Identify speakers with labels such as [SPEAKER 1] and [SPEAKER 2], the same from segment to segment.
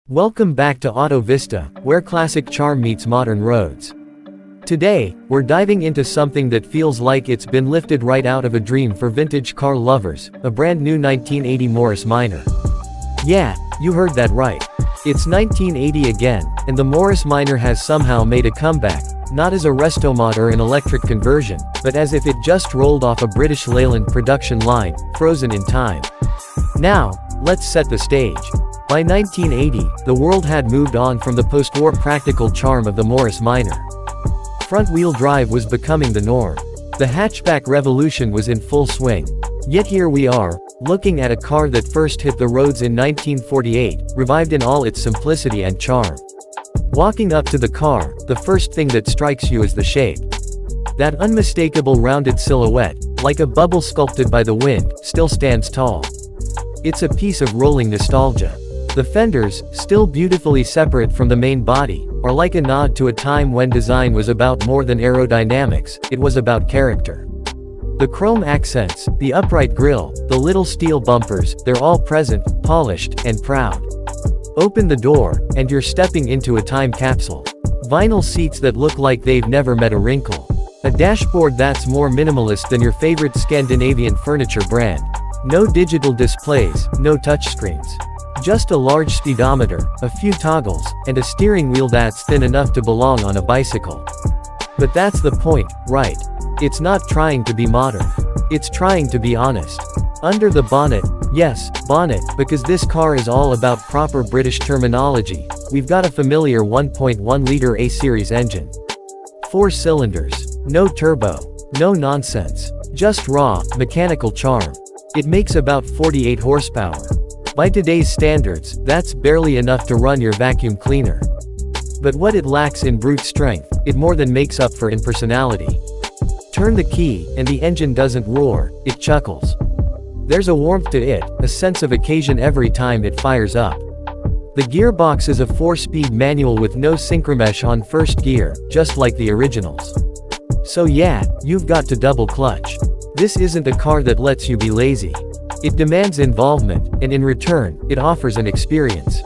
[SPEAKER 1] Welcome back to Auto Vista, where classic charm meets modern roads. Today, we're diving into something that feels like it's been lifted right out of a dream for vintage car lovers, a brand new 1980 Morris Minor. Yeah, you heard that right. It's 1980 again, and the Morris Minor has somehow made a comeback, not as a resto mod or an electric conversion, but as if it just rolled off a British Leyland production line, frozen in time. Now, let's set the stage. By 1980, the world had moved on from the post-war practical charm of the Morris Minor. Front-wheel drive was becoming the norm. The hatchback revolution was in full swing. Yet here we are, looking at a car that first hit the roads in 1948, revived in all its simplicity and charm. Walking up to the car, the first thing that strikes you is the shape. That unmistakable rounded silhouette, like a bubble sculpted by the wind, still stands tall. It's a piece of rolling nostalgia. The fenders, still beautifully separate from the main body, are like a nod to a time when design was about more than aerodynamics, it was about character. The chrome accents, the upright grille, the little steel bumpers, they're all present, polished, and proud. Open the door, and you're stepping into a time capsule. Vinyl seats that look like they've never met a wrinkle. A dashboard that's more minimalist than your favorite Scandinavian furniture brand. No digital displays, no touchscreens. Just a large speedometer, a few toggles, and a steering wheel that's thin enough to belong on a bicycle. But that's the point, right? It's not trying to be modern. It's trying to be honest. Under the bonnet, yes, bonnet, because this car is all about proper British terminology, we've got a familiar 1.1-liter A-series engine. 4 cylinders. No turbo. No nonsense. Just raw, mechanical charm. It makes about 48 horsepower. By today's standards, that's barely enough to run your vacuum cleaner. But what it lacks in brute strength, it more than makes up for in personality. Turn the key, and the engine doesn't roar, it chuckles. There's a warmth to it, a sense of occasion every time it fires up. The gearbox is a 4-speed manual with no synchromesh on first gear, just like the originals. So yeah, you've got to double clutch. This isn't a car that lets you be lazy. It demands involvement, and in return, it offers an experience.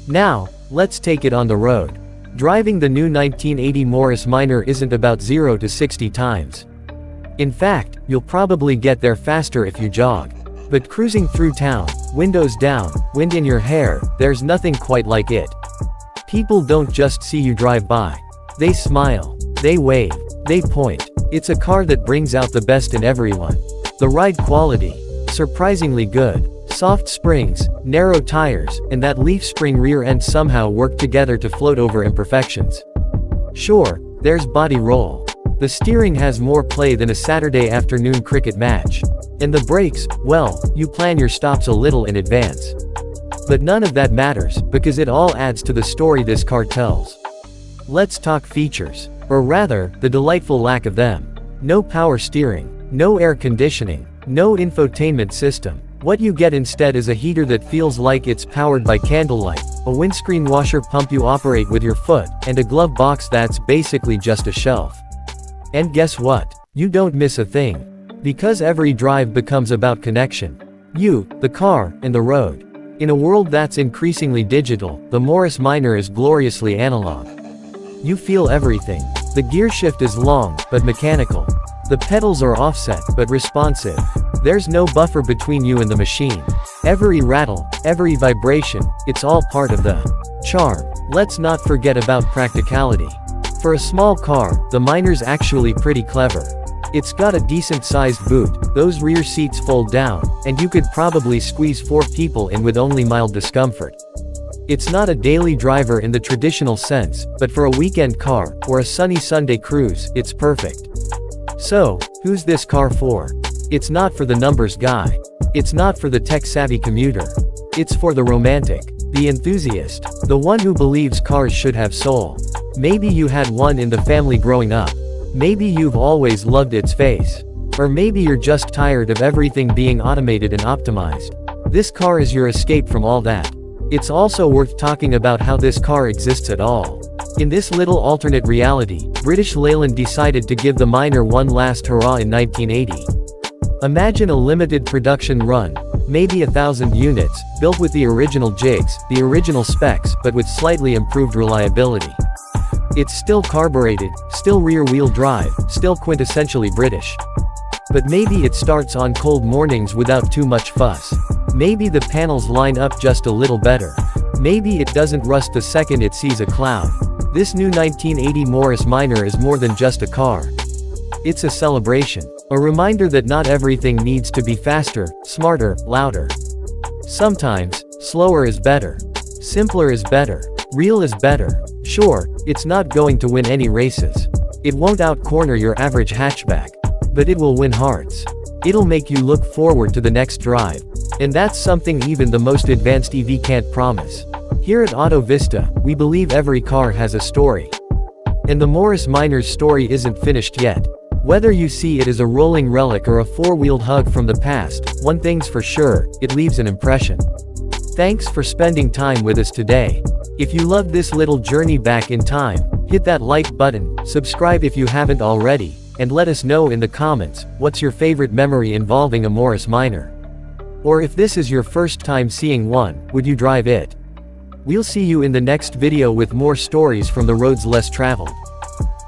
[SPEAKER 1] Now, let's take it on the road. Driving the new 1980 Morris Minor isn't about 0 to 60 times. In fact, you'll probably get there faster if you jog. But cruising through town, windows down, wind in your hair, there's nothing quite like it. People don't just see you drive by. They smile. They wave. They point. It's a car that brings out the best in everyone. The ride quality. Surprisingly good. Soft springs, narrow tires, and that leaf spring rear end somehow work together to float over imperfections. Sure, there's body roll. The steering has more play than a Saturday afternoon cricket match. And the brakes, well, you plan your stops a little in advance. But none of that matters, because it all adds to the story this car tells. Let's talk features. Or rather, the delightful lack of them. No power steering. No air conditioning. No infotainment system. What you get instead is a heater that feels like it's powered by candlelight, a windscreen washer pump you operate with your foot, and a glove box that's basically just a shelf. And guess what? You don't miss a thing. Because every drive becomes about connection. You, the car, and the road. In a world that's increasingly digital, the Morris Minor is gloriously analog. You feel everything. The gear shift is long, but mechanical. The pedals are offset, but responsive. There's no buffer between you and the machine. Every rattle, every vibration, it's all part of the charm. Let's not forget about practicality. For a small car, the Minor's actually pretty clever. It's got a decent-sized boot, those rear seats fold down, and you could probably squeeze 4 people in with only mild discomfort. It's not a daily driver in the traditional sense, but for a weekend car, or a sunny Sunday cruise, it's perfect. So, who's this car for? It's not for the numbers guy. It's not for the tech-savvy commuter. It's for the romantic. The enthusiast. The one who believes cars should have soul. Maybe you had one in the family growing up. Maybe you've always loved its face. Or maybe you're just tired of everything being automated and optimized. This car is your escape from all that. It's also worth talking about how this car exists at all. In this little alternate reality, British Leyland decided to give the Minor one last hurrah in 1980. Imagine a limited production run, maybe 1,000 units, built with the original jigs, the original specs, but with slightly improved reliability. It's still carbureted, still rear-wheel drive, still quintessentially British. But maybe it starts on cold mornings without too much fuss. Maybe the panels line up just a little better. Maybe it doesn't rust the second it sees a cloud. This new 1980 Morris Minor is more than just a car. It's a celebration. A reminder that not everything needs to be faster, smarter, louder. Sometimes, slower is better. Simpler is better. Real is better. Sure, it's not going to win any races. It won't out-corner your average hatchback. But it will win hearts. It'll make you look forward to the next drive. And that's something even the most advanced EV can't promise. Here at Auto Vista, we believe every car has a story. And the Morris Minor's story isn't finished yet. Whether you see it as a rolling relic or a four-wheeled hug from the past, one thing's for sure, it leaves an impression. Thanks for spending time with us today. If you loved this little journey back in time, hit that like button, subscribe if you haven't already, and let us know in the comments, what's your favorite memory involving a Morris Minor? Or if this is your first time seeing one, would you drive it? We'll see you in the next video with more stories from the roads less traveled.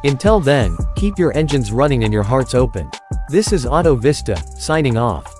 [SPEAKER 1] Until then, keep your engines running and your hearts open. This is Auto Vista, signing off.